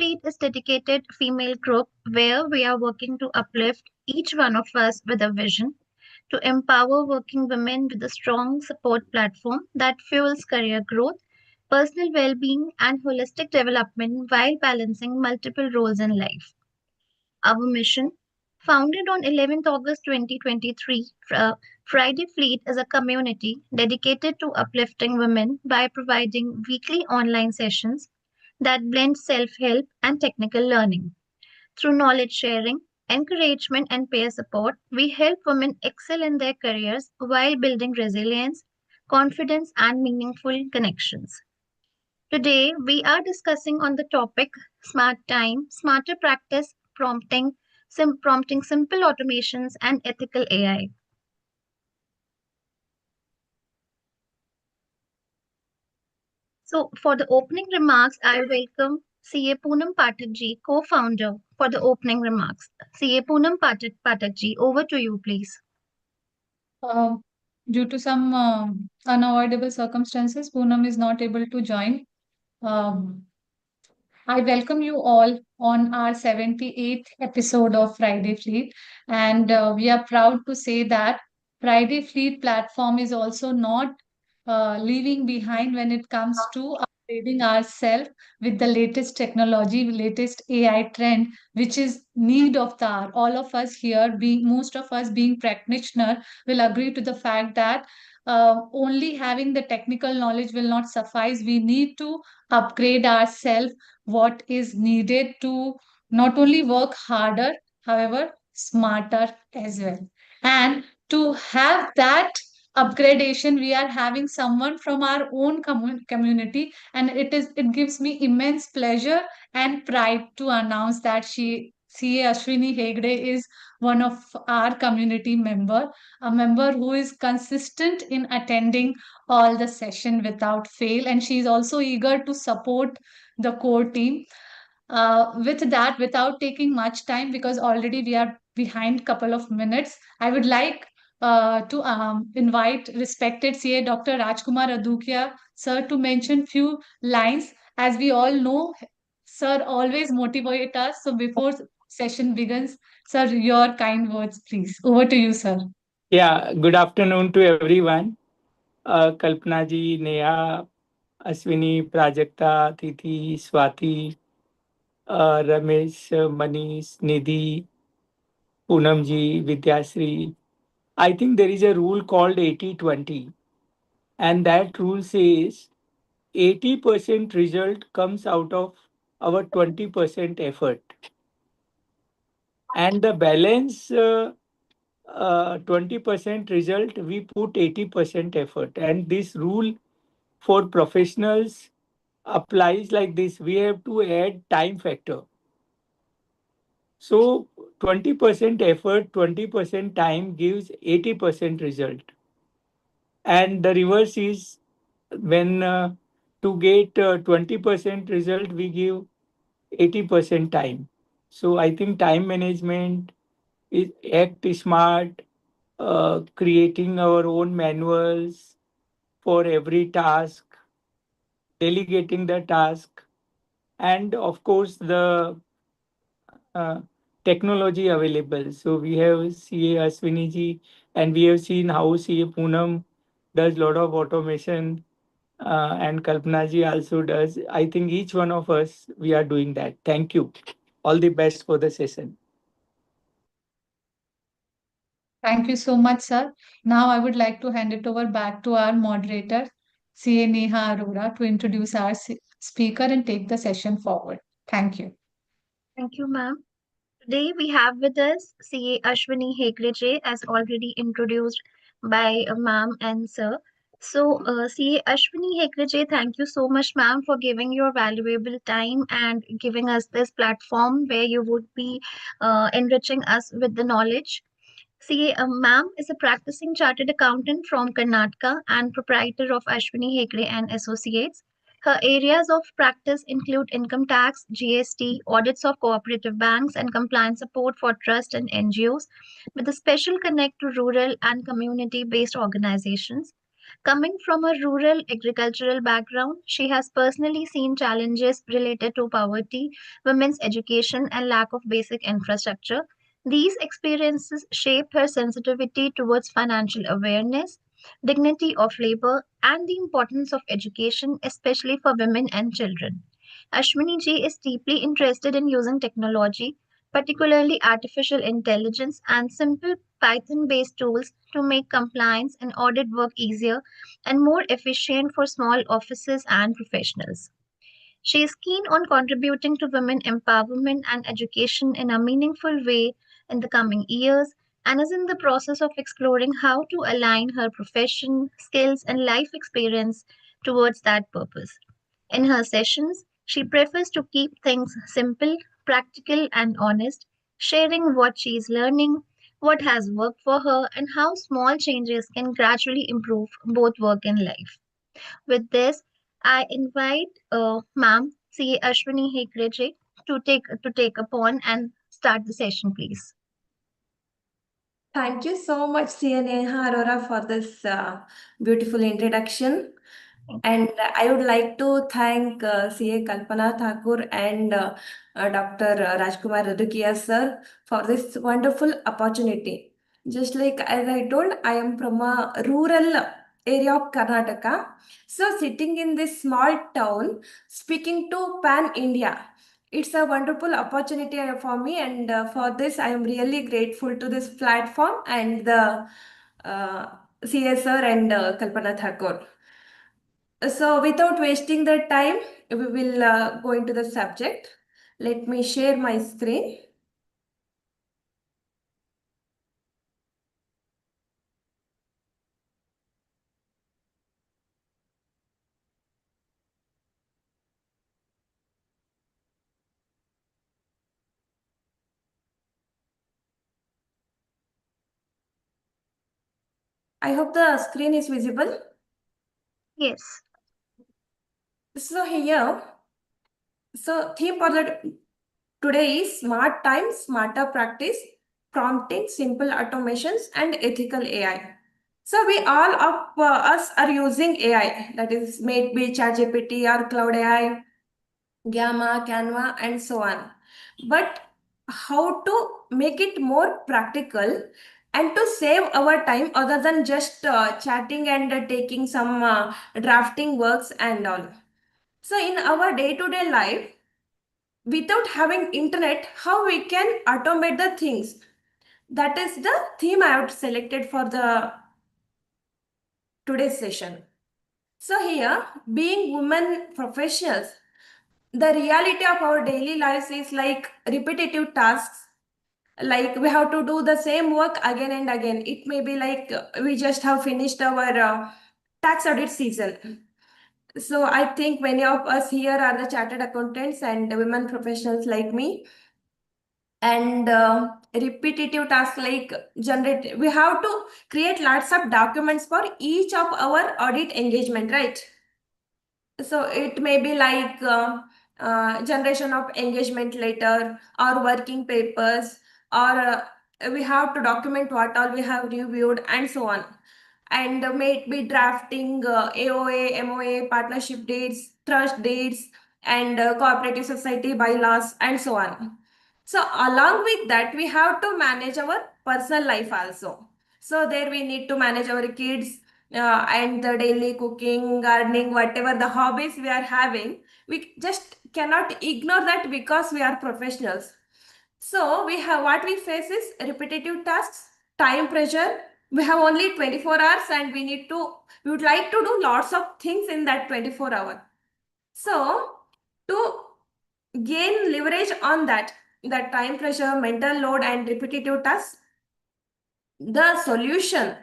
Fleet is dedicated female group where we are working to uplift each one of us with a vision to empower working women with a strong support platform that fuels career growth, personal well-being, and holistic development while balancing multiple roles in life. Our mission, founded on 11th August 2023, Friday Fleet is a community dedicated to uplifting women by providing weekly online sessions that blend self-help and technical learning. Through knowledge sharing, encouragement, and peer support, we help women excel in their careers while building resilience, confidence, and meaningful connections. Today, we are discussing on the topic smart time, smarter practice, prompting simple automations, and ethical AI. So, for the opening remarks, I welcome CA Poonam Pathak co-founder, for the opening remarks. CA Poonam Pathak over to you, please. Uh, Due to some unavoidable circumstances, Poonam is not able to join. Um, I welcome you all on our 78th episode of Friday Fleet. And we are proud to say that Friday Fleet platform is also not leaving behind when it comes to upgrading ourselves with the latest technology, latest AI trend, which is need of the hour. All of us here, being most of us being practitioner, will agree to the fact that only having the technical knowledge will not suffice. We need to upgrade ourselves what is needed to not only work harder, however, smarter as well. And to have that upgradation, we are having someone from our own community, and it gives me immense pleasure and pride to announce that CA Ashwini Hegde is one of our community member, a member who is consistent in attending all the session without fail, and she is also eager to support the core team. With that, without taking much time, because already we are behind couple of minutes, I would like to invite respected CA Dr. Rajkumar Adukia, sir, to mention few lines. As we all know, sir always motivate us. So before session begins, sir, your kind words, please. Over to you, sir. Yeah, good afternoon to everyone. Kalpana ji, Neha, Ashwini, Prajakta, Titi, Swati, Ramesh, Manish, Nidhi, Poonam ji, Vidyasri. I think there is a rule called 80-20, and that rule says 80% result comes out of our 20% effort, and the balance 20% result we put 80% effort. And this rule for professionals applies like this: we have to add time factor. So 20% effort, 20% time gives 80% result. And the reverse is when to get 20% result, we give 80% time. So I think time management is act smart, creating our own manuals for every task, delegating the task, and of course the uh, technology available. So we have CA Ashwini ji, and we have seen how CA Poonam does lot of automation, and Kalpana ji also does. I think each one of us we are doing that. Thank you. All the best for the session. Thank you so much, sir. Now I would like to hand it over back to our moderator, CA Neha Arora, to introduce our speaker and take the session forward. Thank you. Thank you, ma'am. Today we have with us CA Ashwini Hedge, as already introduced by ma'am and sir. So, CA Ashwini Hedge, thank you so much, ma'am, for giving your valuable time and giving us this platform where you would be enriching us with the knowledge. CA, ma'am is a practicing chartered accountant from Karnataka and proprietor of Ashwini Hegde and Associates. Her areas of practice include income tax, GST, audits of cooperative banks, and compliance support for trust and NGOs, with a special connect to rural and community based organizations. Coming from a rural agricultural background, she has personally seen challenges related to poverty, women's education, and lack of basic infrastructure. These experiences shaped her sensitivity towards financial awareness, dignity of labor, and the importance of education, especially for women and children. Ashwini ji is deeply interested in using technology, particularly artificial intelligence and simple Python based tools to make compliance and audit work easier and more efficient for small offices and professionals. She is keen on contributing to women empowerment and education in a meaningful way in the coming years and is in the process of exploring how to align her profession, skills, and life experience towards that purpose. In her sessions, she prefers to keep things simple, practical, and honest, sharing what she is learning, what has worked for her, and how small changes can gradually improve both work and life. With this, I invite Ma'am C. Ashwini Hedge to take upon and start the session, please. Thank you so much, Neha Arora, for this beautiful introduction. And I would like to thank CA Kalpana Thakur and Dr. Rajkumar Radukia sir for this wonderful opportunity. Just like as I told, I am from a rural area of Karnataka. So sitting in this small town, speaking to Pan India, it's a wonderful opportunity for me, and for this, I am really grateful to this platform and the uh, CSR and Kalpana Thakur. So, without wasting the time, we will go into the subject. Let me share my screen. I hope the screen is visible. Yes. So here, theme for the today is smart time, smarter practice, prompting, simple automations, and ethical AI. So we all of us are using AI, that is, may be ChatGPT or Cloud AI, Gamma, Canva, and so on. But how to make it more practical and to save our time other than just chatting and taking some drafting works and all. So in our day-to-day life, without having internet, how we can automate the things? That is the theme I have selected for the today's session. So here, being women professionals, the reality of our daily lives is like repetitive tasks. Like we have to do the same work again and again. It may be like we just have finished our tax audit season. So I think many of us here are the chartered accountants and women professionals like me. And repetitive tasks like generate, we have to create lots of documents for each of our audit engagement, right? So it may be like generation of engagement letter or working papers, or we have to document what all we have reviewed and so on. And may it be drafting AOA, MOA, partnership deeds, trust deeds, and cooperative society bylaws and so on. So along with that, we have to manage our personal life also. So there we need to manage our kids, and the daily cooking, gardening, whatever the hobbies we are having, we just cannot ignore that because we are professionals. So we have, what we face is repetitive tasks, time pressure. We have only 24 hours and we would like to do lots of things in that 24 hour. So to gain leverage on that time pressure, mental load, and repetitive tasks, the solution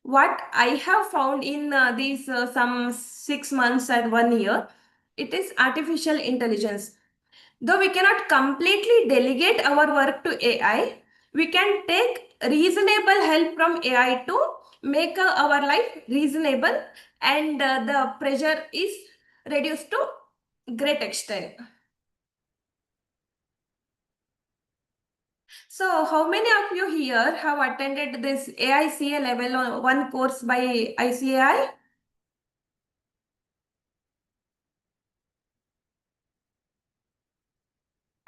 what I have found in these some 6 months and 1 year, it is artificial intelligence. Though we cannot completely delegate our work to AI, we can take reasonable help from AI to make our life reasonable, and the pressure is reduced to great extent. So, how many of you here have attended this AICA level 1 course by ICAI?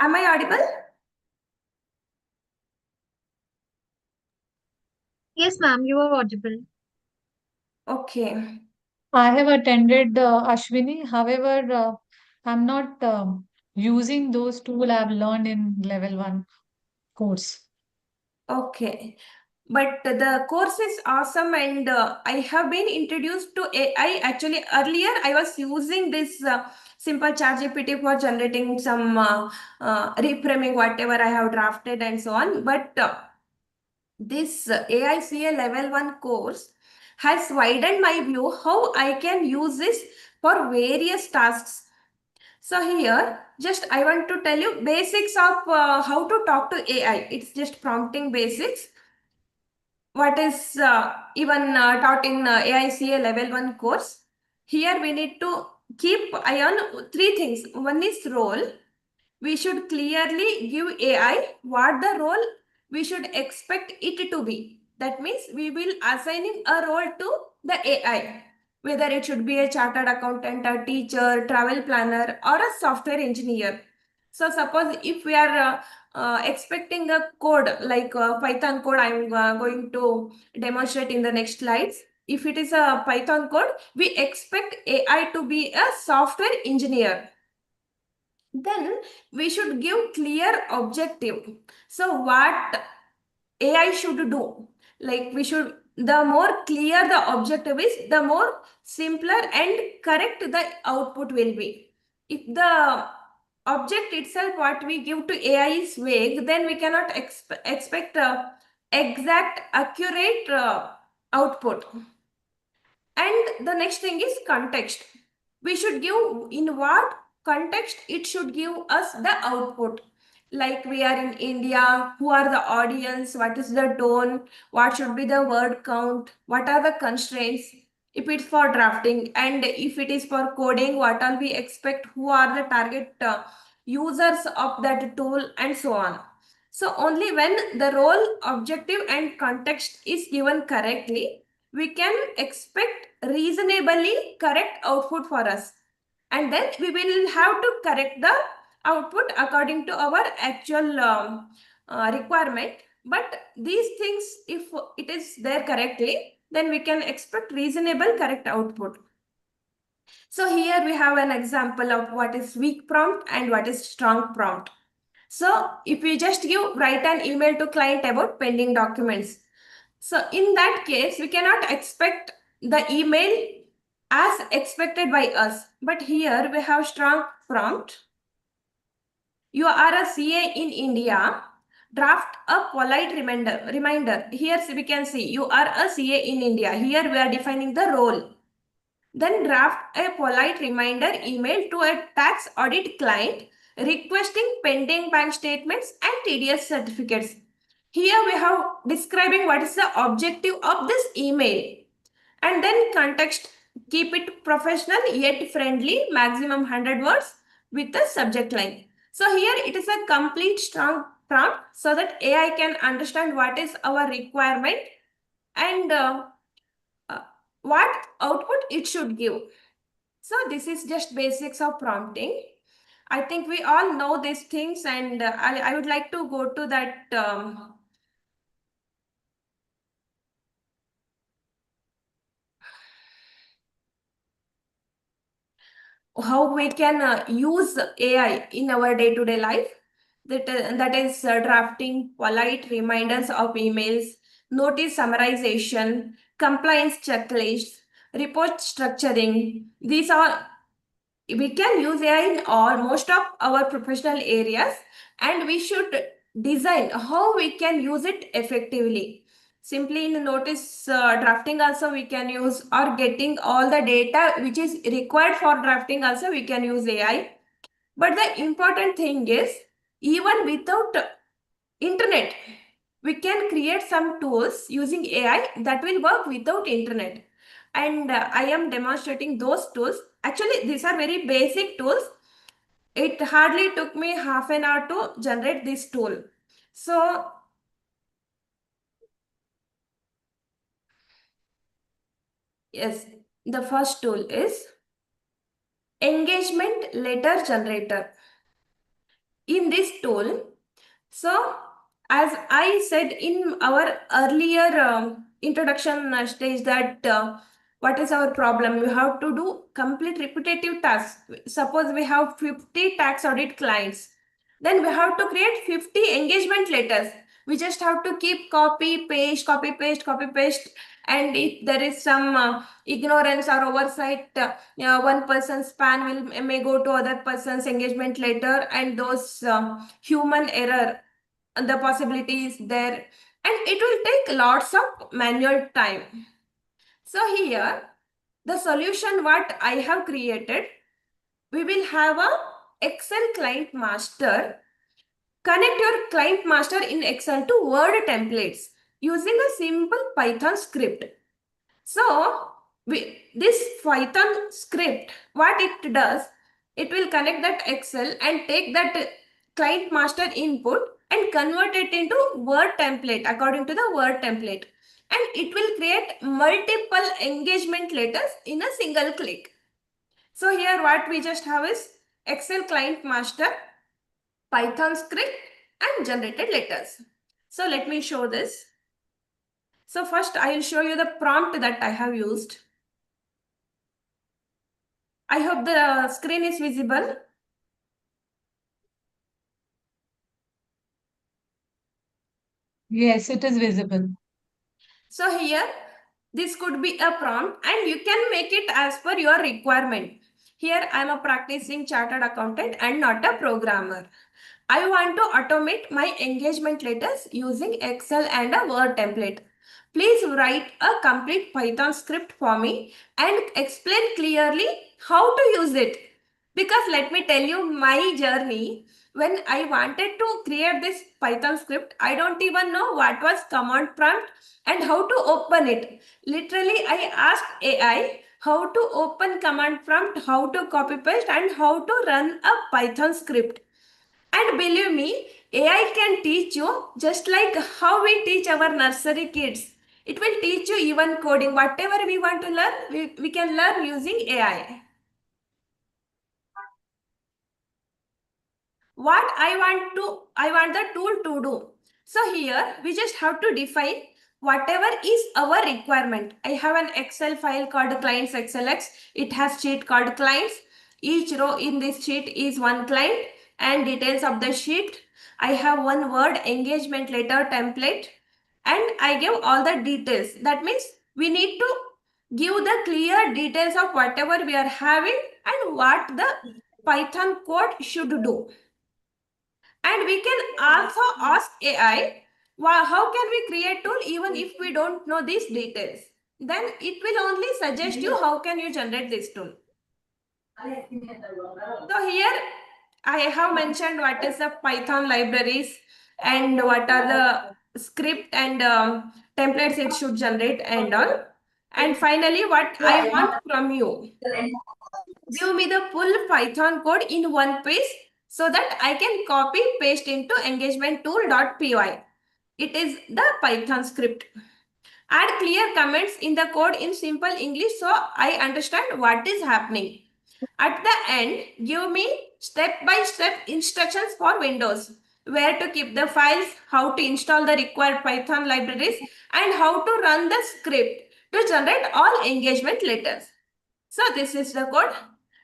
Am I audible? Yes, ma'am, you are audible. Okay. I have attended Ashwini. However, I'm not using those tools I've learned in level 1 course. Okay. But the course is awesome, and I have been introduced to AI. Actually, earlier I was using this simple ChatGPT for generating some reframing whatever I have drafted and so on. But this AICA level 1 course has widened my view how I can use this for various tasks. So here, just I want to tell you basics of how to talk to AI. It's just prompting basics. What is even taught in AICA level 1 course. Here we need to keep eye on three things. One is role. We should clearly give AI what the role we should expect it to be. That means we will assigning a role to the AI, whether it should be a chartered accountant, a teacher, travel planner, or a software engineer. So suppose if we are expecting a code like Python code, I'm going to demonstrate in the next slides. If it is a Python code, we expect AI to be a software engineer. Then we should give clear objective. So what AI should do, like we should, the more clear the objective is, the more simpler and correct the output will be. If the object itself what we give to AI is vague, then we cannot expect exact accurate output. And the next thing is context. We should give in what context it should give us the output. Like we are in India, who are the audience, what is the tone, what should be the word count, what are the constraints, if it's for drafting, and if it is for coding, what all we expect, who are the target users of that tool, and so on. So only when the role, objective, and context is given correctly, we can expect reasonably correct output for us, and then we will have to correct the output according to our actual requirement. But these things, if it is there correctly, then we can expect reasonable correct output. So here we have an example of what is weak prompt and what is strong prompt. So if we just write an email to client about pending documents, so in that case, we cannot expect the email as expected by us. But here we have strong prompt. You are a CA in India. Draft a polite reminder. Here we can see you are a CA in India. Here we are defining the role. Then draft a polite reminder email to a tax audit client requesting pending bank statements and TDS certificates. Here we have describing what is the objective of this email. And then context, keep it professional yet friendly, maximum 100 words with the subject line. So here it is a complete strong prompt so that AI can understand what is our requirement and uh, what output it should give. So this is just basics of prompting. I think we all know these things, and I would like to go to that how we can use AI in our day-to-day life. That is drafting polite reminders of emails, notice summarization, compliance checklists, report structuring. These are, we can use AI in all most of our professional areas, and we should design how we can use it effectively. Simply in notice drafting also we can use, or getting all the data which is required for drafting also we can use AI. But the important thing is, even without internet, we can create some tools using AI that will work without internet. And I am demonstrating those tools. Actually, these are very basic tools. It hardly took me half an hour to generate this tool. So, yes, the first tool is engagement letter generator. in this tool. So, as I said in our earlier introduction stage that what is our problem? We have to do complete repetitive tasks. Suppose we have 50 tax audit clients. Then we have to create 50 engagement letters. We just have to keep copy, paste, copy, paste, copy, paste. And if there is some ignorance or oversight, one person's span may go to other person's engagement letter, and those human error, the possibility is there, and it will take lots of manual time. So here, the solution what I have created, we will have a Excel client master. Connect your client master in Excel to Word templates using a simple Python script. So this Python script, what it does, it will connect that Excel and take that client master input and convert it into Word template according to the Word template. And it will create multiple engagement letters in a single click. So here what we just have is Excel client master, Python script and generated letters. So let me show this. So first I will show you the prompt that I have used. I hope the screen is visible. Yes, it is visible. So here, this could be a prompt and you can make it as per your requirement. Here I am a practicing chartered accountant and not a programmer. I want to automate my engagement letters using Excel and a Word template. Please write a complete Python script for me and explain clearly how to use it. Because let me tell you my journey. When I wanted to create this Python script, I don't even know what was command prompt and how to open it. Literally, I asked AI how to open command prompt, how to copy paste and how to run a Python script. And believe me, AI can teach you just like how we teach our nursery kids. It will teach you even coding. Whatever we want to learn, we can learn using AI. What I want the tool to do. So here we just have to define whatever is our requirement. I have an Excel file called clients XLX. It has sheet called clients. Each row in this sheet is one client and details of the sheet. I have one word engagement letter template and I give all the details. That means we need to give the clear details of whatever we are having and what the Python code should do. And we can also ask AI, how can we create tool even if we don't know these details? Then it will only suggest you how can you generate this tool. So here I have mentioned what is the Python libraries and what are the script and templates it should generate and all. And finally, what I want from you, give me the full Python code in one page so that I can copy paste into engagementtool.py. It is the Python script. Add clear comments in the code in simple English so I understand what is happening. At the end, give me step-by-step instructions for Windows, where to keep the files, how to install the required Python libraries, and how to run the script to generate all engagement letters. So this is the code.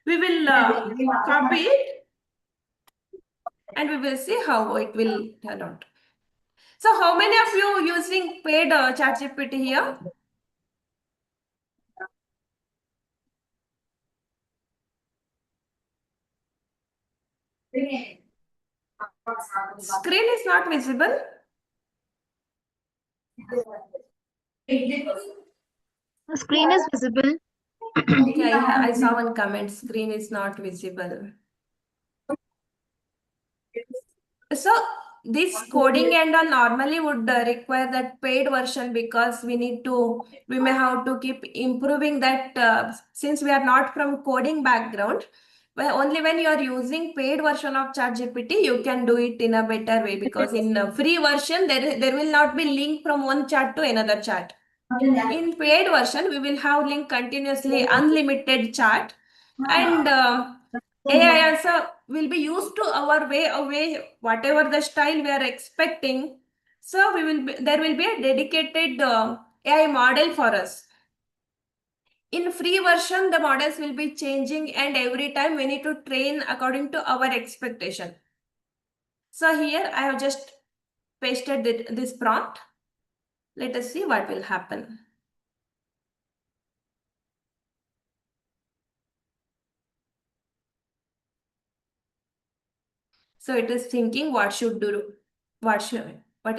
We will copy it and we will see how it will turn out. So how many of you using paid ChatGPT here? Screen is not visible. The screen is visible. Okay, I saw one comment, screen is not visible. So this coding and all normally would require that paid version because we may have to keep improving that since we are not from coding background. Well, only when you are using paid version of ChatGPT, you can do it in a better way because in a free version, there will not be link from one chat to another chat. In paid version, we will have link continuously unlimited chat and AI answer will be used to our way, whatever the style we are expecting. So there will be a dedicated AI model for us. In free version, the models will be changing, and every time we need to train according to our expectation. So here I have just pasted this prompt. Let us see what will happen. So it is thinking what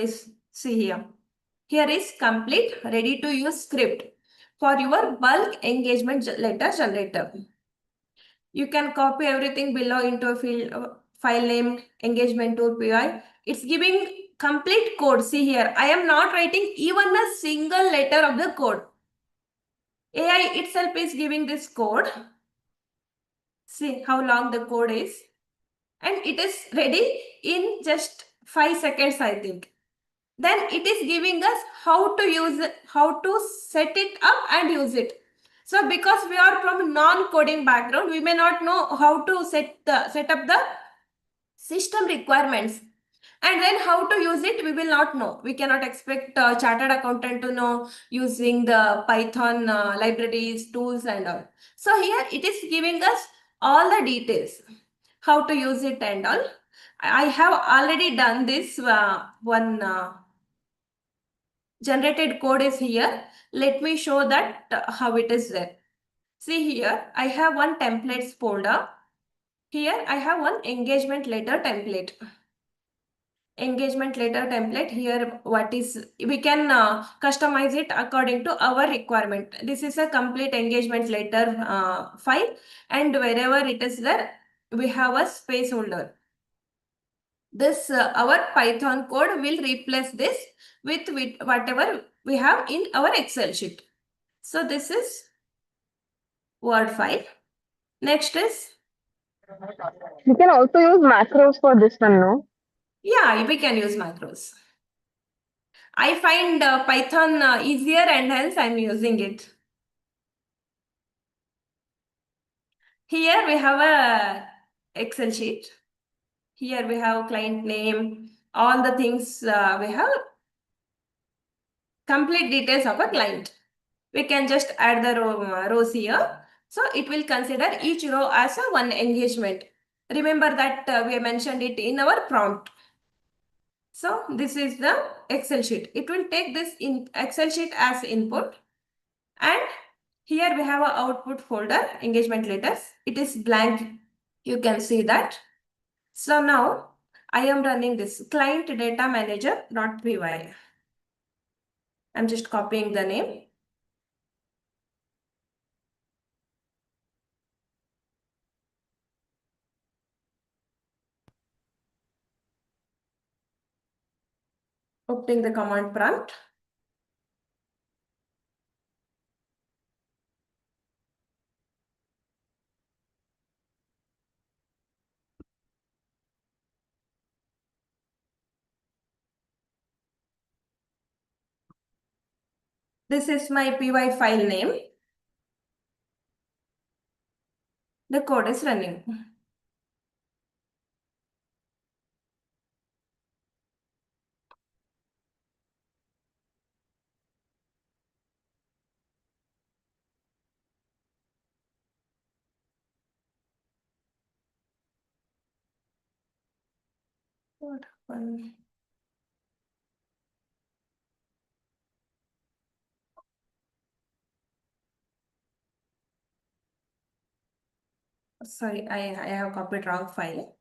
is, see here. Here is complete, ready to use script for your bulk engagement letter generator. You can copy everything below into a field, file name engagement tool PY. It's giving complete code. See here, I am not writing even a single letter of the code. AI itself is giving this code. See how long the code is. And it is ready in just 5 seconds, I think. Then it is giving us how to use it, how to set it up and use it. So because we are from non-coding background, we may not know how to set up the system requirements. And then how to use it, we will not know. We cannot expect a chartered accountant to know using the Python libraries, tools and all. So here it is giving us all the details, how to use it and all. I have already done this one generated code is here. Let me show that how it is there. See here, I have one templates folder. Here I have one engagement letter template. Engagement letter template here, what is, we can customize it according to our requirement. This is a complete engagement letter file, and wherever it is there, we have a space holder. This our Python code will replace this with whatever we have in our Excel sheet. So this is Word file. Next is, We can also use macros for this one, no? yeah, we can use macros. I find Python easier, and hence I'm using it. Here we have a Excel sheet. Here we have client name, all the things we have complete details of a client. We can just add the rows here. So it will consider each row as a one engagement. Remember that we mentioned it in our prompt. So this is the Excel sheet. It will take this in Excel sheet as input, and here we have an output folder, engagement letters. It is blank. You can see that. So now I am running this client data manager.py. I'm just copying the name. Opening the command prompt. This is my py file name. The code is running. What happened? Sorry, I have copied wrong file.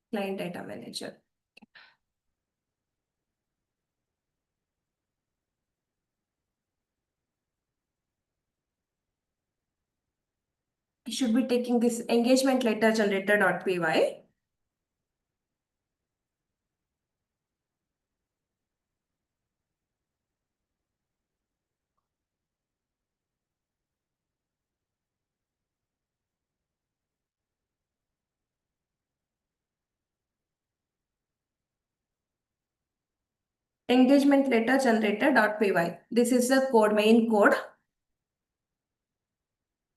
Client data manager. You should be taking this engagement letter generator.py. Engagement letter generator.py. This is the code, main code.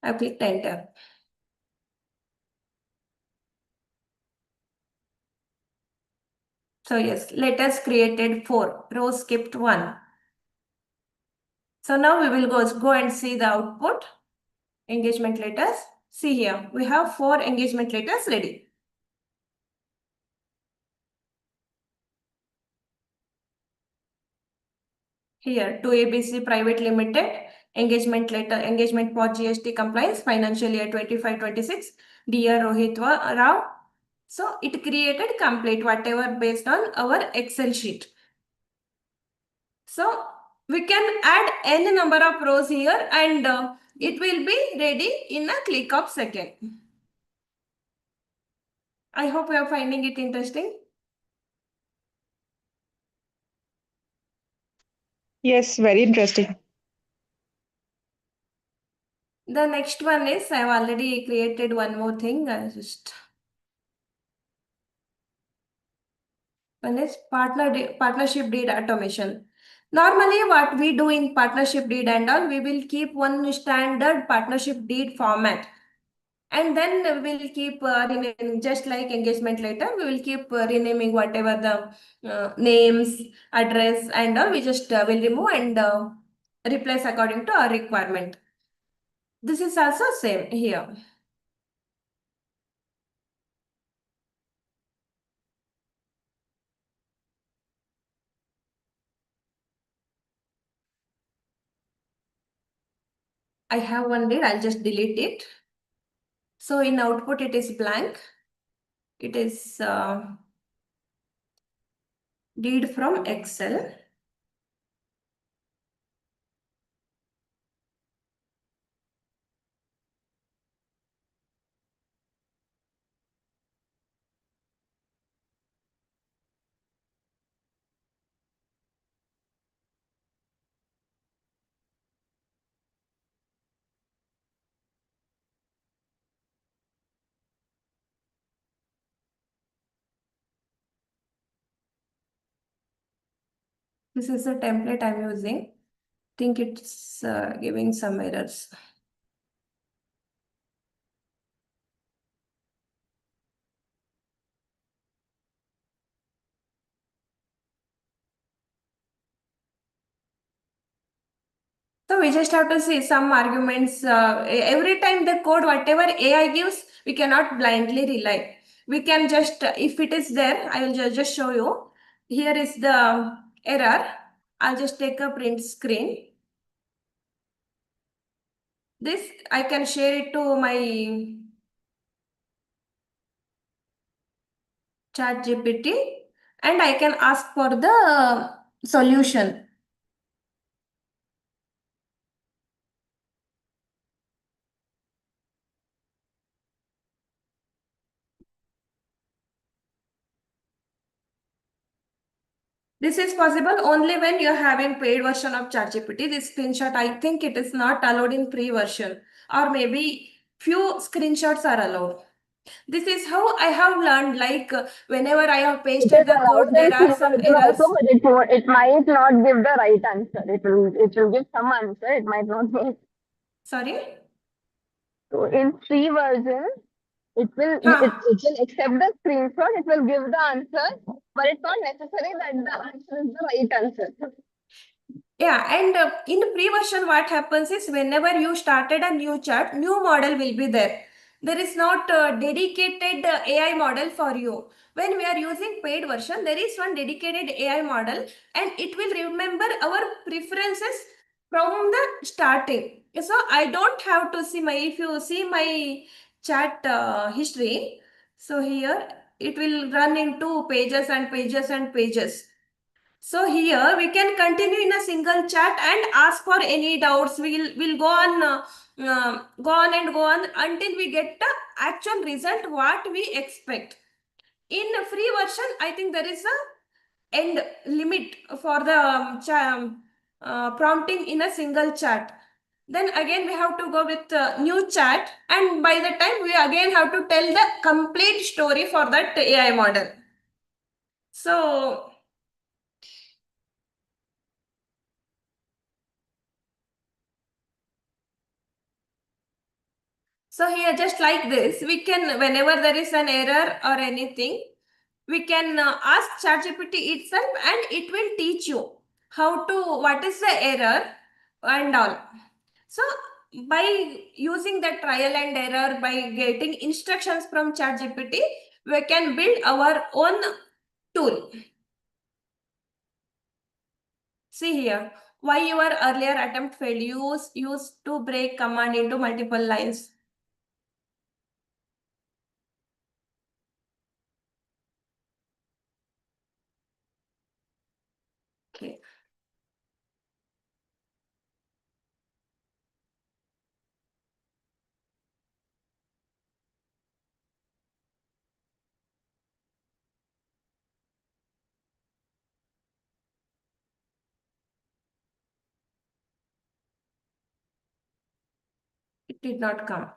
I clicked enter. So yes, letters created 4, rows skipped 1. So now we will go and see the output. Engagement letters. See here, we have 4 engagement letters ready. Here, to ABC Private Limited, engagement letter, engagement for GST compliance, financial year 25-26, dear Rohit Rao. So it created complete whatever based on our Excel sheet. So we can add n number of rows here and it will be ready in a click of second. I hope you are finding it interesting. Yes, very interesting. The next one is, I have already created one more thing. One is partnership deed automation. Normally, what we do in partnership deed and all, we will keep one standard partnership deed format. And then we will keep renaming, just like engagement letter, we will keep renaming whatever the names, address, and all. We just will remove and replace according to our requirement. This is also same here. I have one deed, I'll just delete it. So in output, it is blank. It is deed from Excel. This is the template I'm using. Think it's giving some errors. So we just have to see some arguments. Every time the code, whatever AI gives, we cannot blindly rely. We can just, if it is there, I will just show you. Here is the error. I'll just take a print screen. This, I can share it to my chat GPT and I can ask for the solution. This is possible only when you're having paid version of ChatGPT. This screenshot, I think it is not allowed in free version, or maybe few screenshots are allowed. This is how I have learned, like whenever I have It pasted is the allowed code, in there free are some version errors. also, but it might not give the right answer. It will give some answer. It might not give. Sorry? So in free version, it will Huh. it will accept the screenshot. It will give the answer, but it's not necessary that the answer is the right answer. Yeah, and in pre-version, what happens is whenever you started a new chart, new model will be there. There is not a dedicated AI model for you. When we are using paid version, there is one dedicated AI model and it will remember our preferences from the starting. So I don't have to see my, if you see my chat history, so here it will run into pages and pages and pages. So here we can continue in a single chat and ask for any doubts. We'll go on and go on until we get the actual result what we expect. In a free version, I think there is a end limit for the prompting in a single chat. Then again we have to go with new chat, and by the time we again have to tell the complete story for that AI model. So So here, just like this, we can, whenever there is an error or anything, we can ask ChatGPT itself, and it will teach you what is the error and all. So by using the trial and error, by getting instructions from ChatGPT, we can build our own tool. See here, why your earlier attempt failed. Used to break command into multiple lines. Okay. It did not come.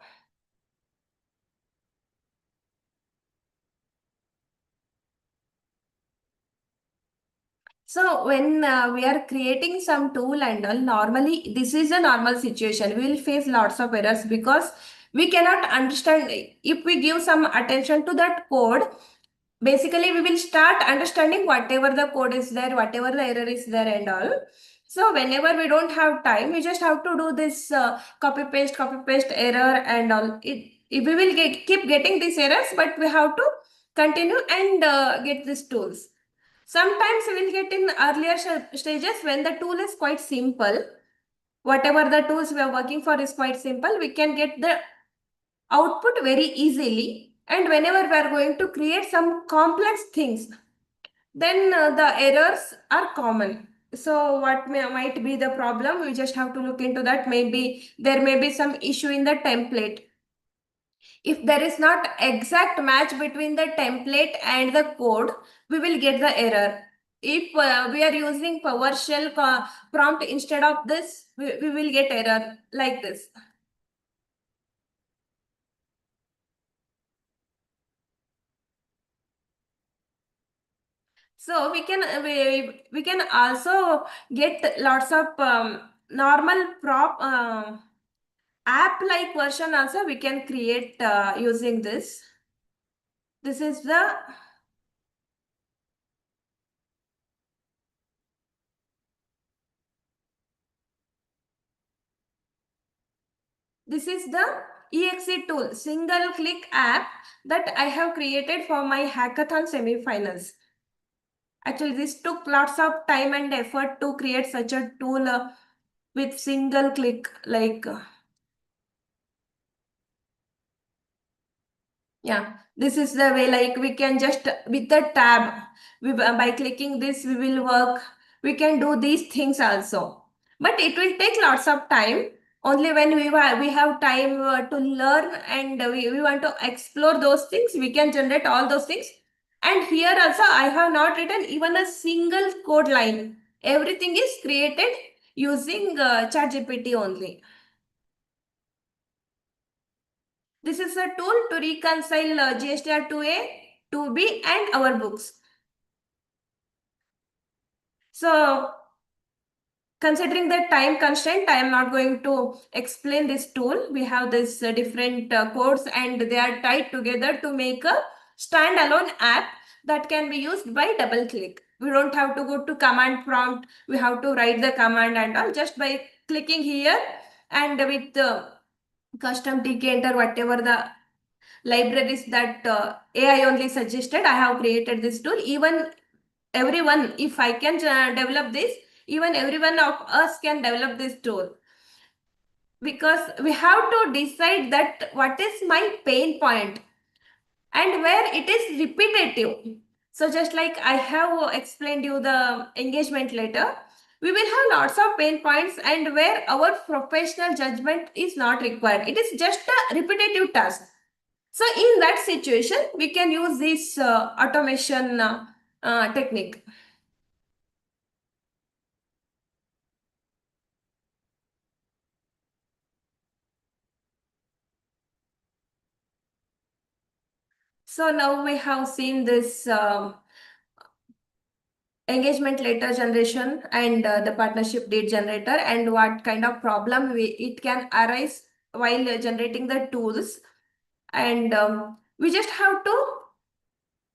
So when we are creating some tool and all, normally this is a normal situation. We will face lots of errors because we cannot understand. If we give some attention to that code, basically we will start understanding whatever the code is there, whatever the error is there and all. So whenever we don't have time, we just have to do this copy paste error and all. We will keep getting these errors, but we have to continue and get these tools. Sometimes we will get in earlier stages when the tool is quite simple. Whatever the tools we are working for is quite simple, we can get the output very easily. And whenever we are going to create some complex things, then the errors are common. So what might be the problem? We just have to look into that. Maybe there may be some issue in the template. If there is not exact match between the template and the code, we will get the error. If we are using PowerShell prompt instead of this, we will get error like this. So we can also get lots of normal app like version also we can create using this. This is the exe tool, single click app that I have created for my hackathon semifinals. Actually, this took lots of time and effort to create such a tool with single click like yeah, this is the way, like we can just with the tab, by clicking this, we will work. We can do these things also. But it will take lots of time. Only when we have time to learn and we want to explore those things, we can generate all those things. And here also, I have not written even a single code line. Everything is created using ChatGPT only. This is a tool to reconcile GSTR 2A, 2B and our books. So considering the time constraint, I am not going to explain this tool. We have this different codes and they are tied together to make a standalone app that can be used by double click. We don't have to go to command prompt. We have to write the command and all just by clicking here and with custom tk enter whatever the libraries that AI only suggested. I have created this tool. Even everyone, if I can develop this, even everyone of us can develop this tool. Because we have to decide that what is my pain point and where it is repetitive. So just like I have explained you the engagement letter, we will have lots of pain points and where our professional judgment is not required. It is just a repetitive task. So in that situation, we can use this automation technique. So now we have seen this engagement letter generation and the partnership date generator and what kind of problem it can arise while generating the tools. And we just have to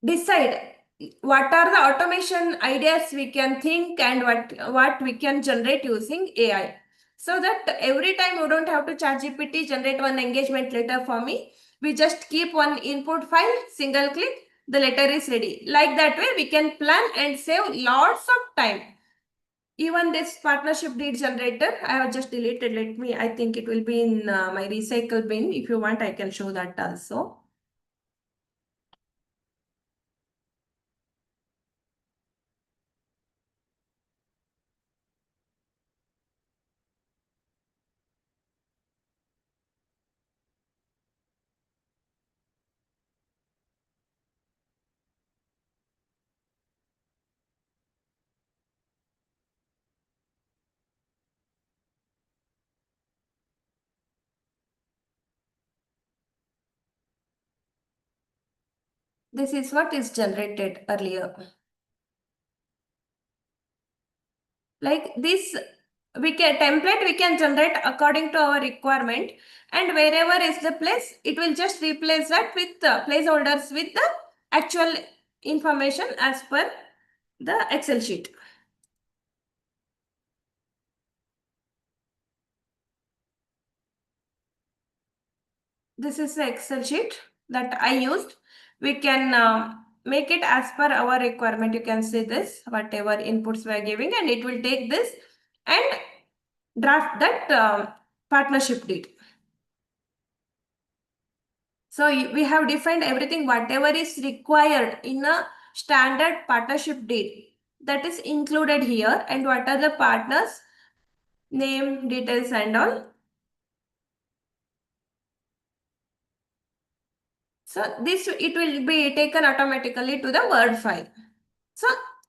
decide what are the automation ideas we can think and what we can generate using AI. So that every time we don't have to ChatGPT generate one engagement letter for me. We just keep one input file, single click, the letter is ready. Like that way, we can plan and save lots of time. Even this partnership deed generator, I have just deleted. Let me, I think it will be in my recycle bin. If you want, I can show that also. This is what is generated earlier. Like this, we can template we can generate according to our requirement, and wherever is the place, it will just replace that with placeholders with the actual information as per the Excel sheet. This is the Excel sheet that I used. We can make it as per our requirement. You can see this, whatever inputs we are giving, and it will take this and draft that partnership deed. So we have defined everything, whatever is required in a standard partnership deed, that is included here, and what are the partners, name, details and all. So this, it will be taken automatically to the Word file. So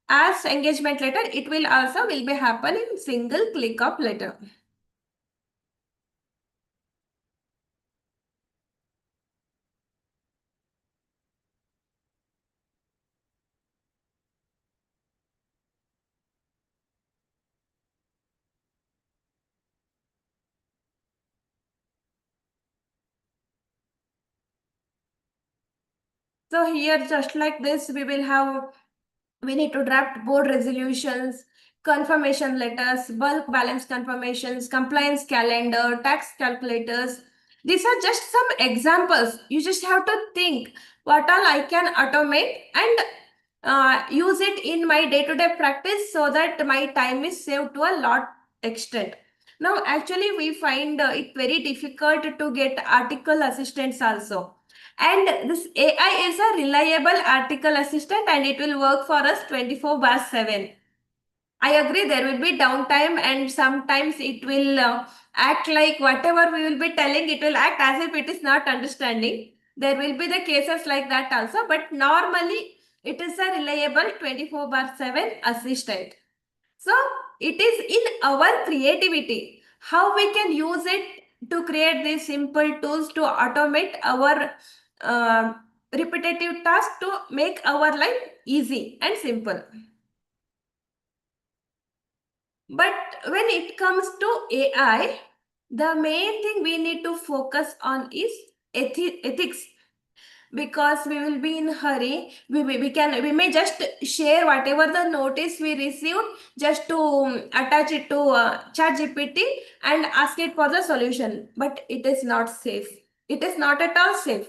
as engagement letter, it will also will be happen in single click of letter. So here, just like this, we need to draft board resolutions, confirmation letters, bulk balance confirmations, compliance calendar, tax calculators. These are just some examples. You just have to think what all I can automate and use it in my day-to-day practice so that my time is saved to a lot extent. Now, actually, we find it very difficult to get article assistants also. And this AI is a reliable article assistant and it will work for us 24/7. I agree there will be downtime and sometimes it will act like whatever we will be telling, it will act as if it is not understanding. There will be the cases like that also, but normally it is a reliable 24/7 assistant. So it is in our creativity, how we can use it to create these simple tools to automate our repetitive task to make our life easy and simple. But when it comes to AI, the main thing we need to focus on is ethics, because we will be in hurry. We may just share whatever the notice we received just to attach it to ChatGPT and ask it for the solution, but it is not safe. It is not at all safe.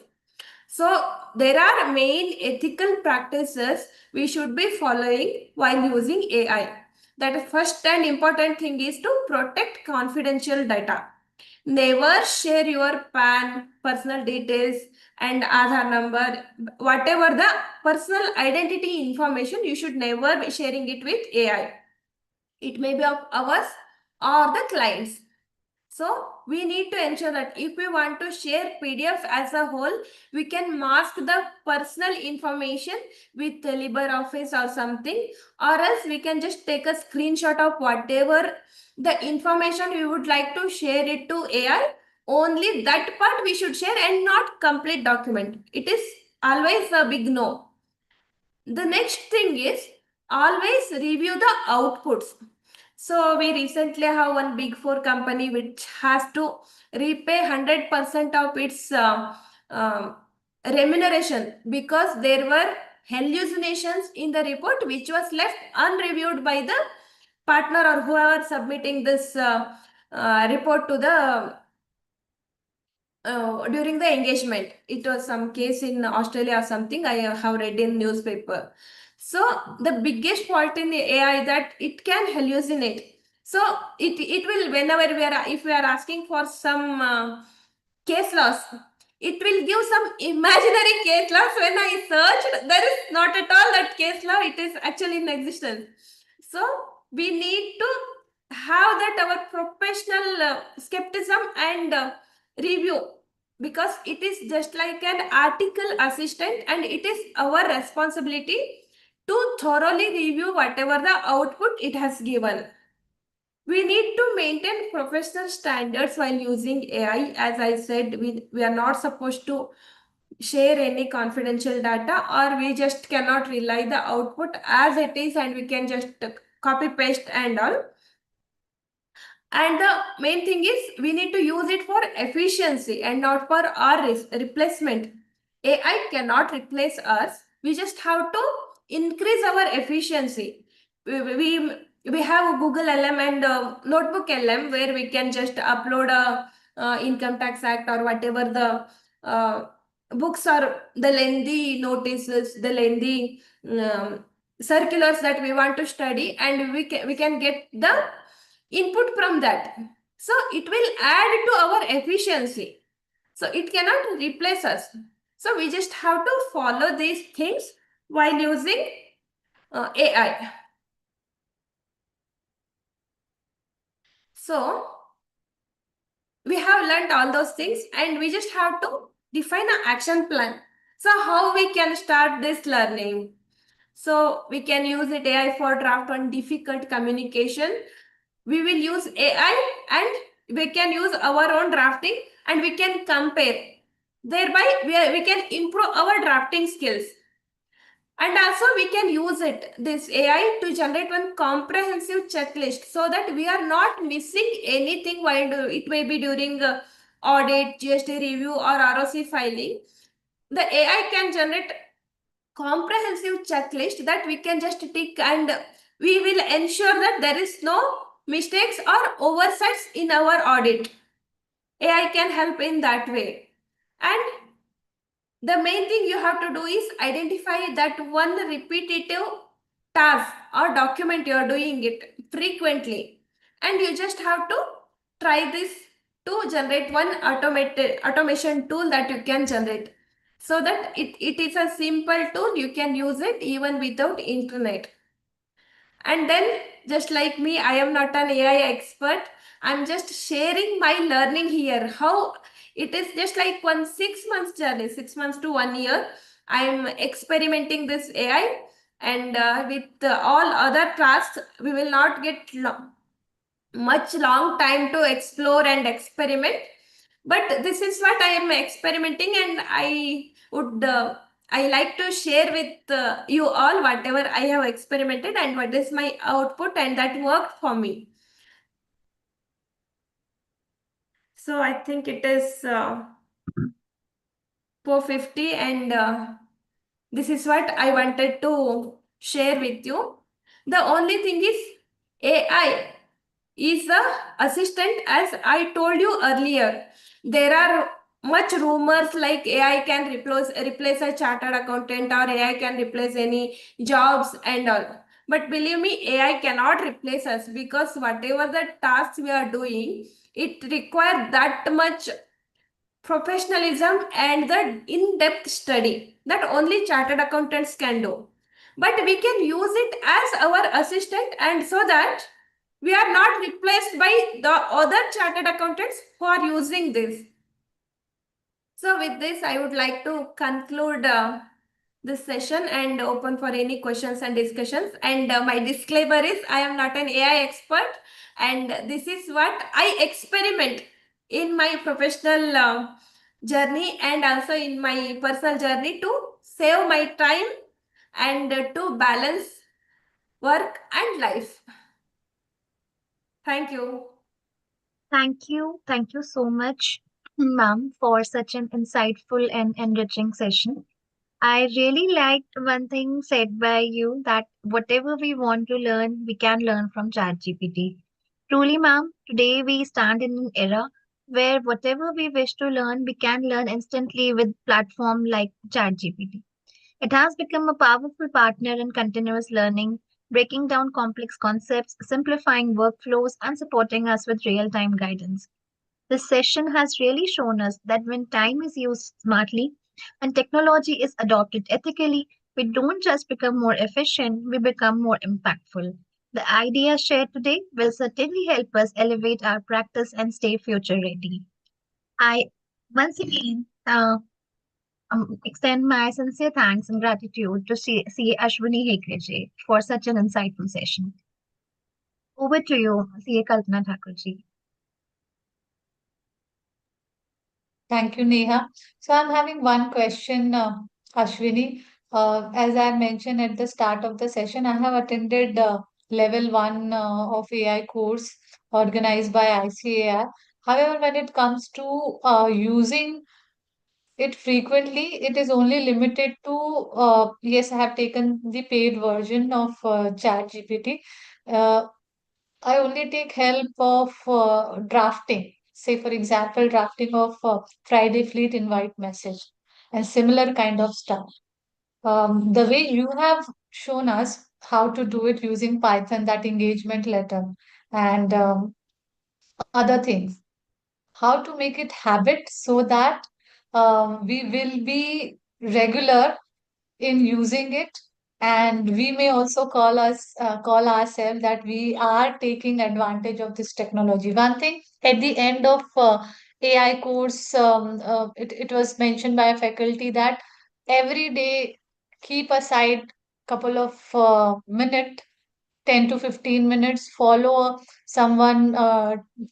So there are main ethical practices we should be following while using AI. That first and important thing is to protect confidential data. Never share your PAN, personal details, and Aadhaar number, whatever the personal identity information, you should never be sharing it with AI. It may be of ours or the clients. So we need to ensure that if we want to share PDF as a whole, we can mask the personal information with LibreOffice or something, or else we can just take a screenshot of whatever the information we would like to share it to AI. Only that part we should share and not complete document. It is always a big no. The next thing is always review the outputs. So we recently have one big four company which has to repay 100% of its remuneration because there were hallucinations in the report which was left unreviewed by the partner or whoever submitting this report to the during the engagement. It was some case in Australia or something I have read in newspaper. So the biggest fault in the AI that it can hallucinate. So it will, whenever we are, if we are asking for some case laws, it will give some imaginary case laws. When I searched, there is not at all that case law. It is actually in existence. So we need to have that our professional skepticism and review, because it is just like an article assistant and it is our responsibility to thoroughly review whatever the output it has given. We need to maintain professional standards while using AI. As I said, we are not supposed to share any confidential data, or we just cannot rely the output as it is and we can just copy paste and all. And the main thing is we need to use it for efficiency and not for our replacement. AI cannot replace us. We just have to increase our efficiency. We have Google LM and Notebook LM where we can just upload a Income Tax Act or whatever the books or the lengthy notices, the lengthy circulars that we want to study, and we can get the input from that. So it will add to our efficiency. So it cannot replace us. So we just have to follow these things while using AI. So we have learned all those things and we just have to define an action plan. So how we can start this learning? So we can use it AI for draft on difficult communication. We will use AI and we can use our own drafting and we can compare. Thereby, we can improve our drafting skills. And also we can use this AI to generate one comprehensive checklist so that we are not missing anything while it may be during audit, GST review or ROC filing. The AI can generate comprehensive checklist that we can just tick, and we will ensure that there is no mistakes or oversights in our audit. AI can help in that way. And the main thing you have to do is identify that one repetitive task or document you are doing it frequently, and you just have to try this to generate one automation tool that you can generate, so that it is a simple tool, you can use it even without internet. And then, just like me, I am not an AI expert. I'm just sharing my learning here. How it is just like 6 months journey, 6 months to 1 year. I'm experimenting this AI, and with all other tasks, we will not get much long time to explore and experiment. But this is what I am experimenting, and I would I like to share with you all whatever I have experimented and what is my output, and that worked for me. So I think it is 450, and this is what I wanted to share with you. The only thing is AI is the assistant, as I told you earlier. There are much rumors like AI can replace a chartered accountant, or AI can replace any jobs and all. But believe me, AI cannot replace us, because whatever the tasks we are doing, it requires that much professionalism and the in-depth study that only chartered accountants can do. But we can use it as our assistant, and so that we are not replaced by the other chartered accountants who are using this. So with this, I would like to conclude this session and open for any questions and discussions. And my disclaimer is I am not an AI expert, and this is what I experiment in my professional journey and also in my personal journey to save my time and to balance work and life. Thank you. Thank you. Thank you so much, ma'am, for such an insightful and enriching session. I really liked one thing said by you that whatever we want to learn, we can learn from ChatGPT. Truly, ma'am, today we stand in an era where whatever we wish to learn, we can learn instantly with platform like ChatGPT. It has become a powerful partner in continuous learning, breaking down complex concepts, simplifying workflows, and supporting us with real-time guidance. This session has really shown us that when time is used smartly and technology is adopted ethically, we don't just become more efficient, we become more impactful. The ideas shared today will certainly help us elevate our practice and stay future ready. I once again extend my sincere thanks and gratitude to C. Ashwini Hedge for such an insightful session. Over to you, C. Kalpana Thakur ji. Thank you, Neha. So I'm having one question, Ashwini. As I mentioned at the start of the session, I have attended level one of AI course organized by ICAI. However, when it comes to using it frequently, it is only limited to, yes, I have taken the paid version of ChatGPT. Uh, I only take help of drafting. Say, for example, drafting of Friday Fleet invite message and similar kind of stuff. The way you have shown us how to do it using Python, that engagement letter, and other things, how to make it habit so that we will be regular in using it, and we may also call ourselves that we are taking advantage of this technology. One thing at the end of AI course, it was mentioned by a faculty that every day keep aside couple of minute, 10 to 15 minutes, follow someone,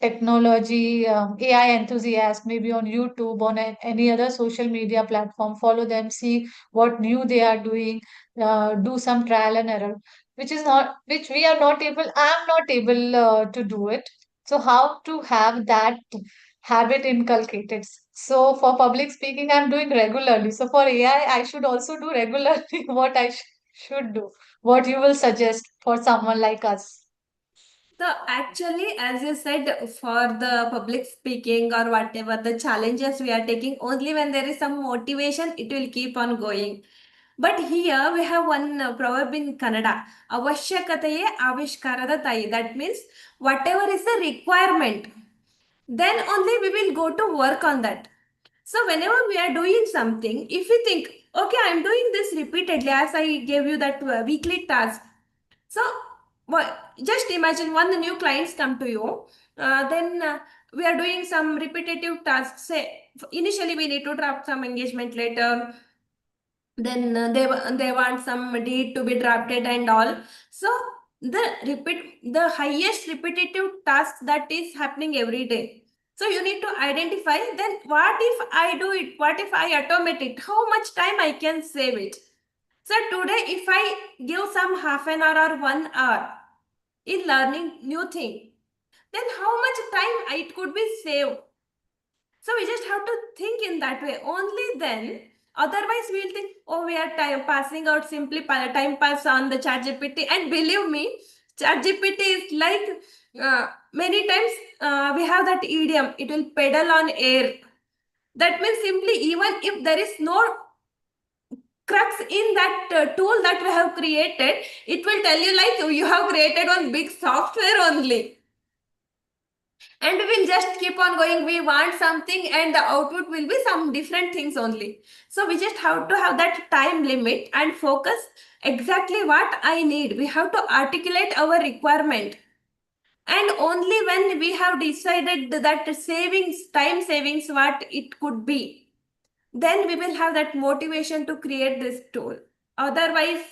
technology, AI enthusiast, maybe on YouTube, on any other social media platform, follow them, see what new they are doing, do some trial and error, which we are not able, I am not able to do it. So how to have that habit inculcated? So for public speaking, I'm doing regularly. So for AI, I should also do regularly what I should do. What you will suggest for someone like us? So actually, as you said, for the public speaking or whatever the challenges we are taking, only when there is some motivation, it will keep on going. But here we have one proverb in Kannada, avashyakataye avishkarada tai. That means whatever is the requirement, then only we will go to work on that. So whenever we are doing something, if we think, okay, I'm doing this repeatedly, as I gave you that weekly task. So just imagine one new clients come to you, then we are doing some repetitive tasks. Say initially we need to draft some engagement letter, then they want some deed to be drafted and all. So the highest repetitive task that is happening every day. So you need to identify, then what if I do it, what if I automate it, how much time I can save it. So today if I give some half an hour or 1 hour in learning new thing, then how much time it could be saved. So we just have to think in that way. Only then, otherwise we'll think, oh, we are time passing out simply time pass on the chat GPT. And believe me, chat GPT is like many times we have that idiom, it will pedal on air. That means simply even if there is no crux in that tool that we have created, it will tell you like you have created one big software only, and we will just keep on going. We want something and the output will be some different things only. So we just have to have that time limit and focus exactly what I need. We have to articulate our requirement, and only when we have decided that savings, time savings, what it could be, then we will have that motivation to create this tool. Otherwise,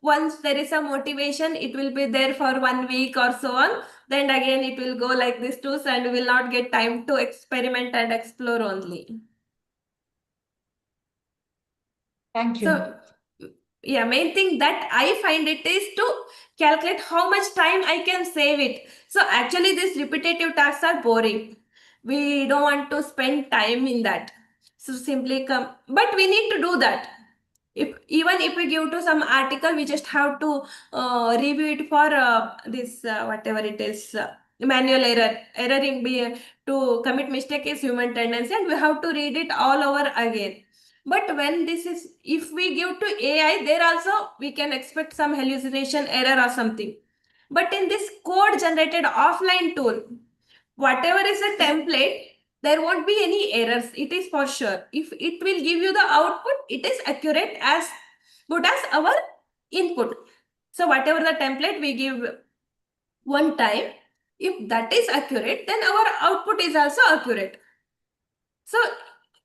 once there is a motivation, it will be there for 1 week or so on. Then again, it will go like this too, and we will not get time to experiment and explore only. Thank you. So, yeah, main thing that I find it is to calculate how much time I can save it. So actually, these repetitive tasks are boring. We don't want to spend time in that. So simply come, but we need to do that. If we give to some article, we just have to review it for this whatever it is, manual erroring be to commit mistake is human tendency, and we have to read it all over again. But when this is, if we give to AI, there also we can expect some hallucination error or something. But in this code generated offline tool, whatever is a template, there won't be any errors. It is for sure. If it will give you the output, it is accurate as good as our input. So whatever the template we give one time, if that is accurate, then our output is also accurate. So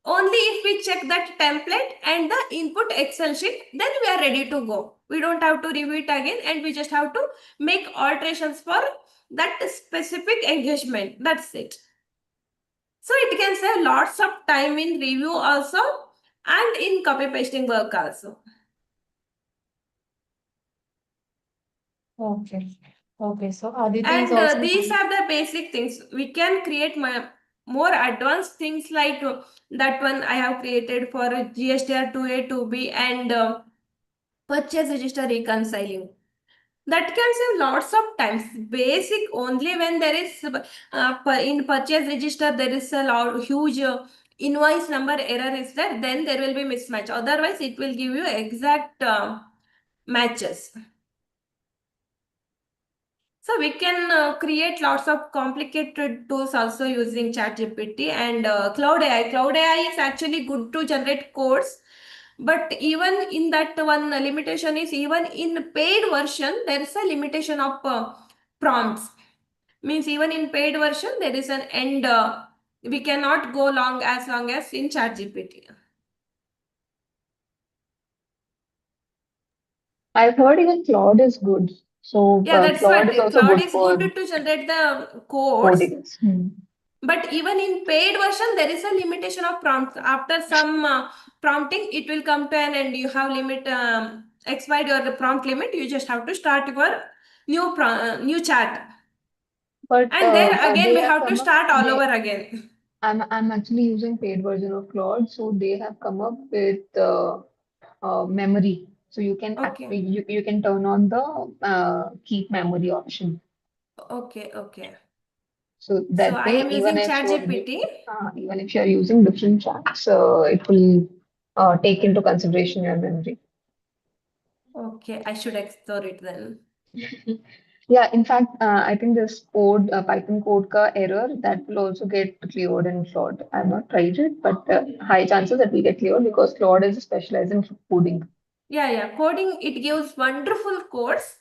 only if we check that template and the input Excel sheet, then we are ready to go. We don't have to review it again, and we just have to make alterations for that specific engagement. That's it. So it can save lots of time in review also, and in copy pasting work also. Okay. Okay. So Aditi is And also these are the basic things. We can create more advanced things like that one I have created for GSTR 2A, 2B, and purchase register reconciling. That can save lots of times. Basic only when there is in purchase register there is a huge invoice number error is there, then there will be mismatch. Otherwise, it will give you exact matches. So we can create lots of complicated tools also using ChatGPT and Cloud AI. Cloud AI is actually good to generate codes, but even in that one limitation is, even in paid version there is a limitation of prompts. Means even in paid version there is an end. We cannot go long as in ChatGPT. I've heard even Claude is good. So Yeah, that's Claude what is also Cloud good is for good to generate the codes. coding. Hmm. But even in paid version, there is a limitation of prompts. After some prompting, it will come to an end. You have limit expired your prompt limit. You just have to start your new chat, But and there again they we have have to come up. start all over again. I'm actually using paid version of Claude, so they have come up with memory. So you can Okay, you can turn on the keep memory option. okay. So So that I way, am using ChatGPT. even if you're using different chats, it will take into consideration your memory. Okay, I should explore it then. Yeah, in fact, I think this Python code ka error that will also get cleared in Claude. I've not tried it, but high chances that will get cleared because Claude is specialized in coding. Yeah. Coding, it gives wonderful codes,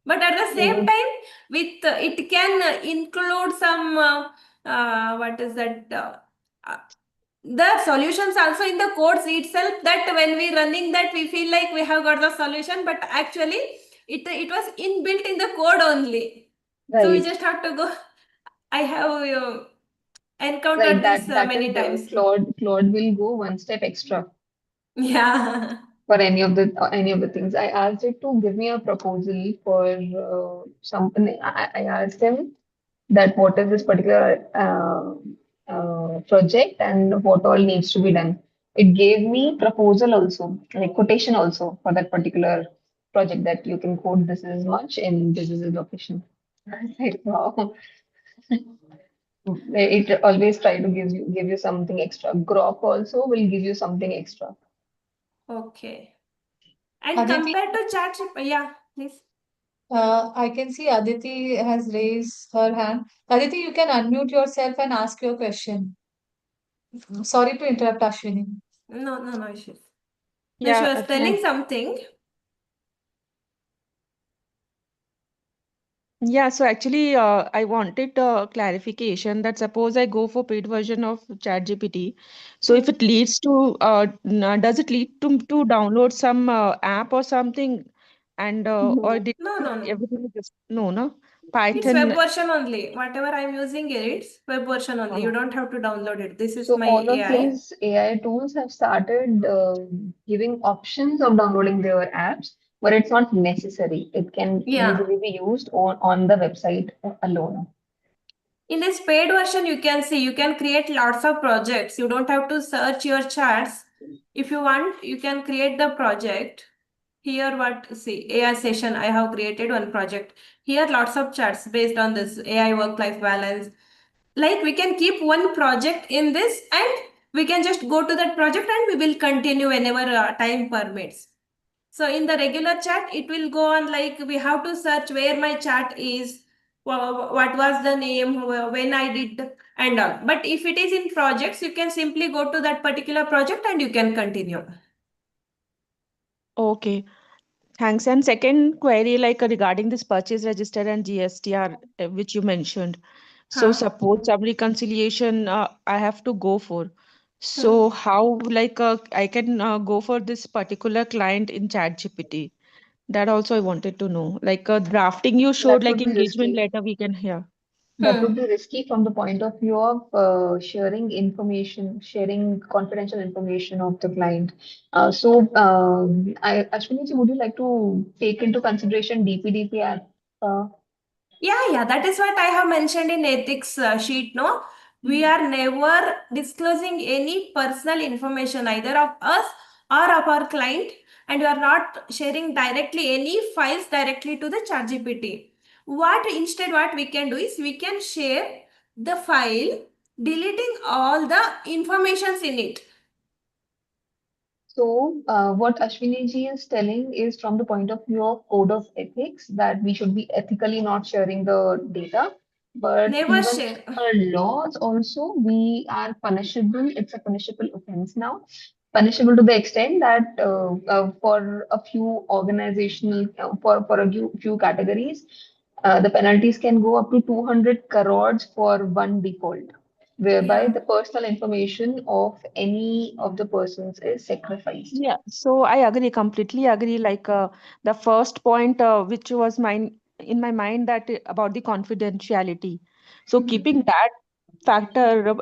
but at the same Mhm. time, with it can include some what is that? Uh, the solutions also in the codes itself, that when we running that we feel like we have got the solution, but actually it was inbuilt in the code only. So we Right, just have to go. I have right. encountered this That many is times. Claude will go one step extra Yeah. for any of the things. I asked it to give me a proposal for something. I asked him that what is this particular project and what all needs to be done. It gave me proposal also, like quotation also for that particular project that you can quote this is much in this is the location. I was like, wow. It always try to give you something extra. Grok also will give you something extra. Okay. And Aditi. compared to ChatGPT, yeah, please. I can see Aditi has raised her hand. Aditi, you can unmute yourself and ask your question. Sorry to interrupt, Ashwini. No issues. No, she Yeah, was telling something. yeah. So actually, I wanted clarification that suppose I go for paid version of ChatGPT. So if it leads to, does it lead to download some app or something, and or No. did No. everything is just no It's web Python? version only. Whatever I'm using it, it's web version only. You don't have to download it. This is So my all of AI. these AI tools have started giving options of downloading their apps, but it's not necessary. It can Yeah. easily be used on the website alone. In this paid version, you can see you can create lots of projects. You don't have to search your charts. If you want, you can create the project. Here, what see AI session, I have created one project. Here, lots of charts based on this AI work-life balance. Like we can keep one project in this, and we can just go to that project, and we will continue whenever time permits. So in the regular chat, it will go on like we have to search where my chat is, what was the name, when I did, and all. But if it is in projects, you can simply go to that particular project and you can continue. Okay, thanks. And second query, like regarding this purchase register and GSTR, which you mentioned. So Huh? suppose some reconciliation I have to go for. Hmm. So how like I can go for this particular client in ChatGPT? That also I wanted to know. Like drafting, you showed That like would be engagement risky. letter we can hear. That would Hmm. be risky from the point of view of sharing information, sharing confidential information of the client. Ashwini ji, would you like to take into consideration DPDP Act? Yeah, that is what I have mentioned in ethics sheet. No, we are never disclosing any personal information either of us or of our client, and we are not sharing directly any files directly to the ChatGPT. What we can do is we can share the file, deleting all the informations in it. So, what Ashwini ji is telling is from the point of view of code of ethics that we should be ethically not sharing the data. But Never even share. our laws also, we are punishable. It's a punishable offense now. Punishable to the extent that for a few organizational, for a few categories, the penalties can go up to 200 crores for one default, whereby Yeah. the personal information of any of the persons is sacrificed. Yeah, so I agree, completely agree. Like the first point, which was mine in my mind, that about the confidentiality. So Mhm. keeping that factor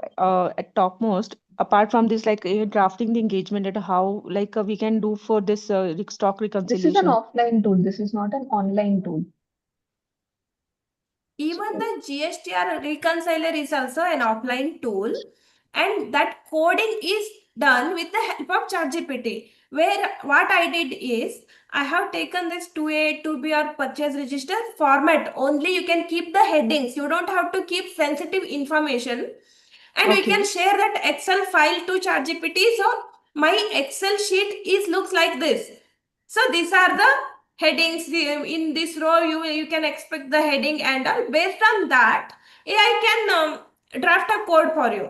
at topmost, apart from this, like drafting the engagement at how like we can do for this stock This is an reconciliation. offline tool. This is not an online tool. Even So, the GSTR reconciler is also an offline tool, and that coding is done with the help of ChatGPT. Where what I did is I have taken this 2A, 2B or purchase register format. Only you can keep the headings. You don't have to keep sensitive information, and we can Okay. share that Excel file to ChatGPT. So my Excel sheet is looks like this. So these are the headings. In this row, you can expect the heading, and all. Based on that, AI can draft a code for you.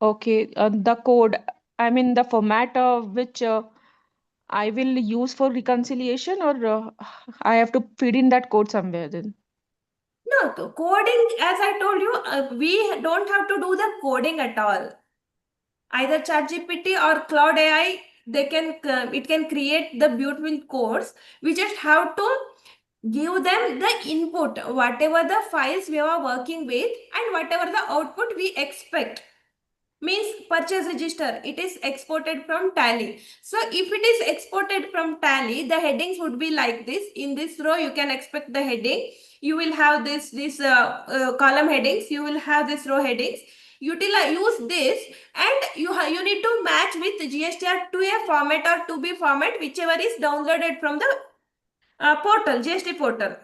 Okay, the code, I mean the format of which I will use for reconciliation, or I have to feed in that code somewhere then. No, the coding, as I told you, we don't have to do the coding at all. Either ChatGPT or Cloud AI, they can it can create the beautiful codes. We just have to give them the input, whatever the files we are working with, and whatever the output we expect. Means purchase register, it is exported from Tally. So if it is exported from Tally, the headings would be like this. In this row, you can expect the heading. You will have this column headings. You will have this row headings. Utilize use this, and you need to match with GSTR to a format or to be format, whichever is downloaded from the portal, GST portal.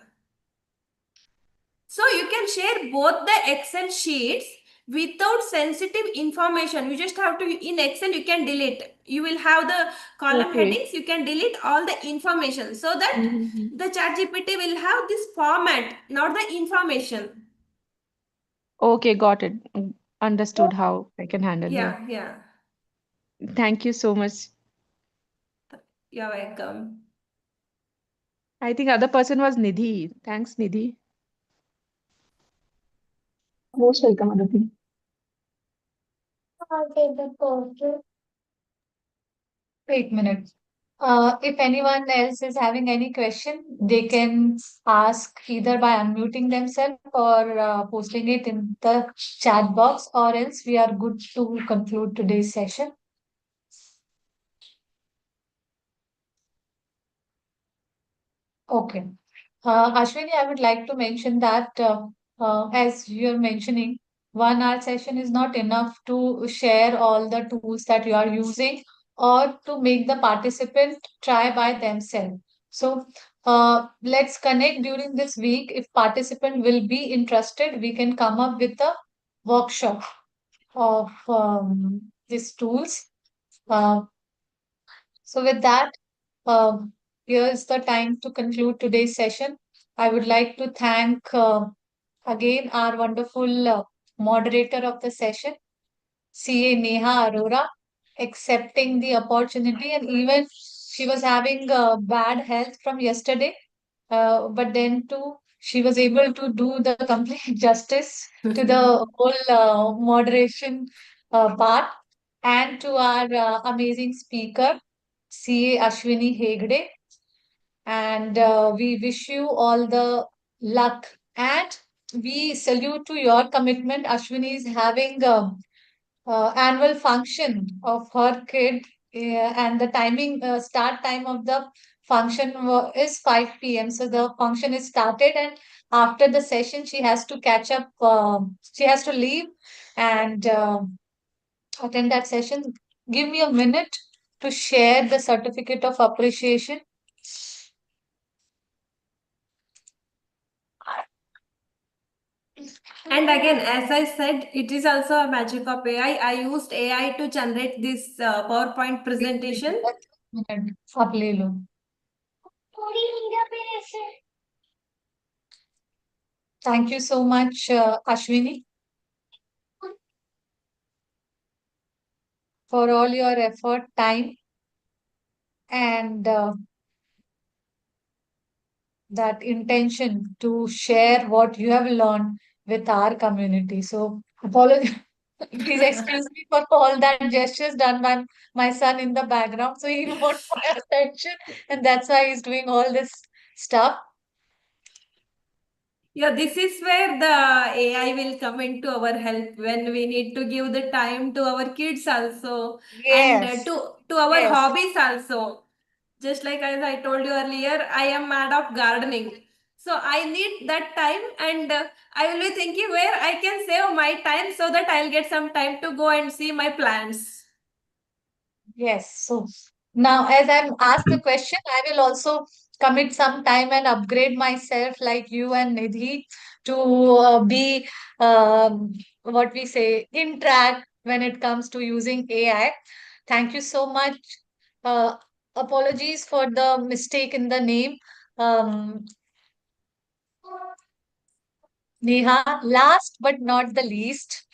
So you can share both the Excel sheets without sensitive information. You just have to, in Excel, you can delete. You will have the column Okay. headings, you can delete all the information so that Mm-hmm. the ChatGPT will have this format, not the information. Okay, got it. Understood how I can handle. Yeah. Yeah. Thank you so much. You're welcome. I think other person was Nidhi. Thanks, Nidhi. most welcome, Aditi. Okay, the question. Wait a minute. If anyone else is having any question, they can ask either by unmuting themselves or posting it in the chat box, or else we are good to conclude today's session. Okay. Ashwini, I would like to mention that as you're mentioning, 1 hour session is not enough to share all the tools that you are using or to make the participant try by themselves. So let's connect during this week. If participant will be interested, we can come up with a workshop of these tools. Uh, so with that, here's the time to conclude today's session. I would like to thank again our wonderful moderator of the session, CA Neha Arora, accepting the opportunity, and even she was having bad health from yesterday, but then too she was able to do the complete justice to the whole moderation part, and to our amazing speaker, CA Ashwini Hegde, and we wish you all the luck. And we salute to your commitment. Ashwini is having annual function of her kid, and the timing start time of the function is 5 p.m. So the function is started, and after the session she has to catch up. She has to leave and attend that session. Give me a minute to share the certificate of appreciation. And again, as I said, it is also a magic of AI. I used AI to generate this PowerPoint presentation. अब ले लो. Thank you so much, Ashwini, for all your effort, time, and that intention to share what you have learned with our community. So, apologize. Please excuse me for all that gestures done by my son in the background. So he wants my attention, and that's why he's doing all this stuff. Yeah, this is where the AI will come into our help when we need to give the time to our kids also, and Yes, to our yes, hobbies also. Just like as I told you earlier, I am mad of gardening. So I need that time, and I will be thinking where I can save my time so that I'll get some time to go and see my plants. yes. So now, as I'm asked the question, I will also commit some time and upgrade myself, like you and Nidhi, to be what we say in track when it comes to using AI. Thank you so much. Uh, Apologies for the mistake in the name. Um, Neha, last but not the least,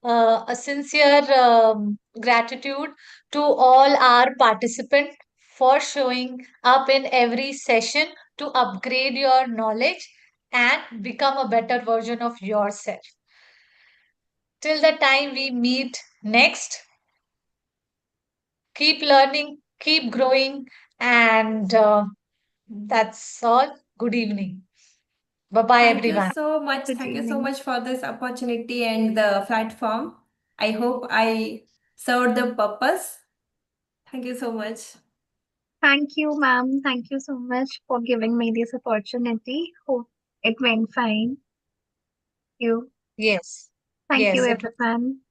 a sincere gratitude to all our participants for showing up in every session to upgrade your knowledge and become a better version of yourself. Till the time we meet next, keep learning, keep growing, and that's all. Good evening. Bye bye, Thank you everyone. so much. Good Thank you so evening. much for this opportunity and the platform. I hope I served the purpose. Thank you so much. Thank you, ma'am. Thank you so much for giving me this opportunity. Hope it went fine. You. Yes, Thank you, yes, it was. everyone.